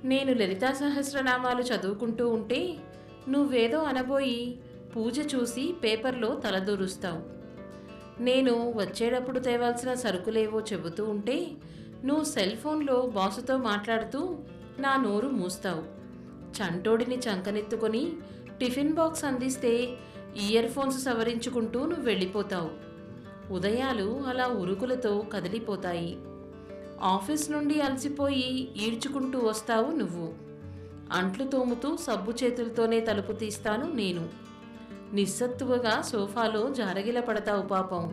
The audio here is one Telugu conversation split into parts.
నేను లలితా సహస్రనామాలు చదువుకుంటూ ఉంటే నువ్వేదో అనబోయి పూజ చూసి పేపర్లో తలదూరుస్తావు. నేను వచ్చేటప్పుడు తేవాల్సిన సరుకులేవో చెబుతూ ఉంటే నువ్వు సెల్ ఫోన్లో బాసుతో మాట్లాడుతూ నా నోరు మూస్తావు. చంటోడిని చంకనెత్తుకొని టిఫిన్ బాక్స్ అందిస్తే ఇయర్ ఫోన్స్ సవరించుకుంటూ నువ్వు వెళ్ళిపోతావు. ఉదయాలు అలా ఉరుకులతో కదిలిపోతాయి. ఆఫీస్ నుండి అలసిపోయి ఈడ్చుకుంటూ వస్తావు నువ్వు. అంట్లు తోముతూ సబ్బు చేతులతోనే తలుపు తీస్తాను నేను. నిస్సత్తువగా సోఫాలో జారగిల పడతావు పాపం.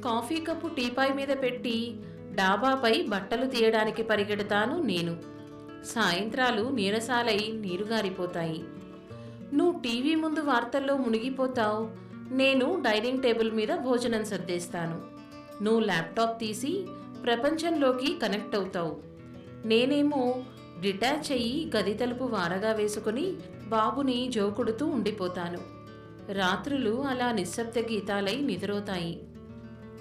కాఫీ కప్పు టీపాయ్ మీద పెట్టి డాబాపై బట్టలు తీయడానికి పరిగెడతాను నేను. సాయంత్రాలు నీరసాలై నీరుగారిపోతాయి. నువ్వు టీవీ ముందు వార్తల్లో మునిగిపోతావు. నేను డైనింగ్ టేబుల్ మీద భోజనం సర్దేస్తాను. నువ్వు ల్యాప్టాప్ తీసి ప్రపంచంలోకి కనెక్ట్ అవుతావు. నేనేమో డిటాచ్ అయ్యి గది తలుపు వారగా వేసుకుని బాబుని జోకుడుతూ ఉండిపోతాను. రాత్రులు అలా నిశ్శబ్ద గీతాలై నిద్రవుతాయి.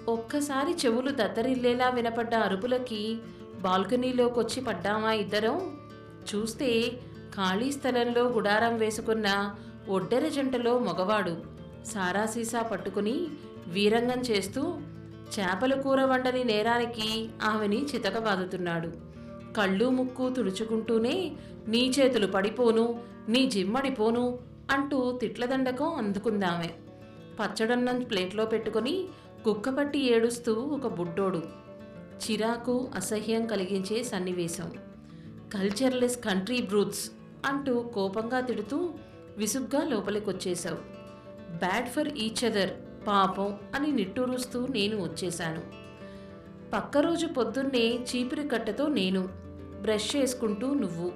ఒక్కసారి చెవులు దద్దరిల్లేలా వినపడ్డ అరుపులకి బాల్కనీలోకొచ్చి పడ్డామా ఇద్దరం. చూస్తే ఖాళీ స్థలంలో గుడారం వేసుకున్న ఒడ్డెర జంటలో మగవాడు సారాసీసా పట్టుకుని వీరంగం చేస్తూ చేపల కూర వండని నేరానికి ఆమెని చితకబాదుతున్నాడు. కళ్ళు ముక్కు తుడుచుకుంటూనే నీ చేతులు పడిపోను, నీ జిమ్మడిపోను అంటూ తిట్లదండకం అందుకుందామె. పచ్చడన్నం ప్లేట్లో పెట్టుకుని కుక్కపట్టి ఏడుస్తూ ఒక బుడ్డోడు. చిరాకు అసహ్యం కలిగించే సన్నివేశం. కల్చర్లెస్ కంట్రీ బ్రూత్స్ అంటూ కోపంగా తిడుతూ విసుగ్గా లోపలికొచ్చేశావు. బ్యాడ్ ఫర్ ఈచ్ అదర్ పాపం అని నిట్టూరుస్తూ నేను వచ్చేశాను. పక్క రోజు పొద్దున్నే చీపురు కట్టతో నేను బ్రష్ చేసుకుంటూ నువ్వు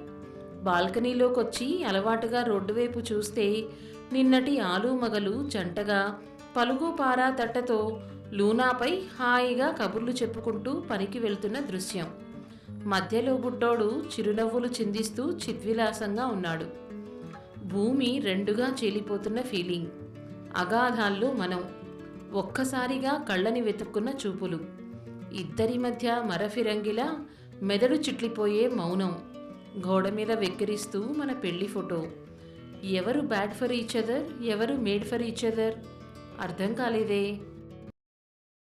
బాల్కనీలోకొచ్చి అలవాటుగా రోడ్డువైపు చూస్తే నిన్నటి ఆలు మగలు జంటగా పలుగు పారా తట్టతో లూనాపై హాయిగా కబుర్లు చెప్పుకుంటూ పనికి వెళ్తున్న దృశ్యం. మధ్యలో బుడ్డోడు చిరునవ్వులు చిందిస్తూ చిద్విలాసంగా ఉన్నాడు. భూమి రెండుగా చీలిపోతున్న ఫీలింగ్. అగాధాల్లో మనం. ఒక్కసారిగా కళ్ళని వెతుక్కున్న చూపులు. ఇద్దరి మధ్య మరఫిరంగిలా మెదడు చిట్లిపోయే మౌనం. గోడ మీద వెక్కిరిస్తూ మన పెళ్లి ఫోటో. ఎవరు బ్యాడ్ ఫర్ ఈచ్ అదర్, ఎవరు మేడ్ ఫర్ ఈచ్ అదర్ అర్థం కాలేదే.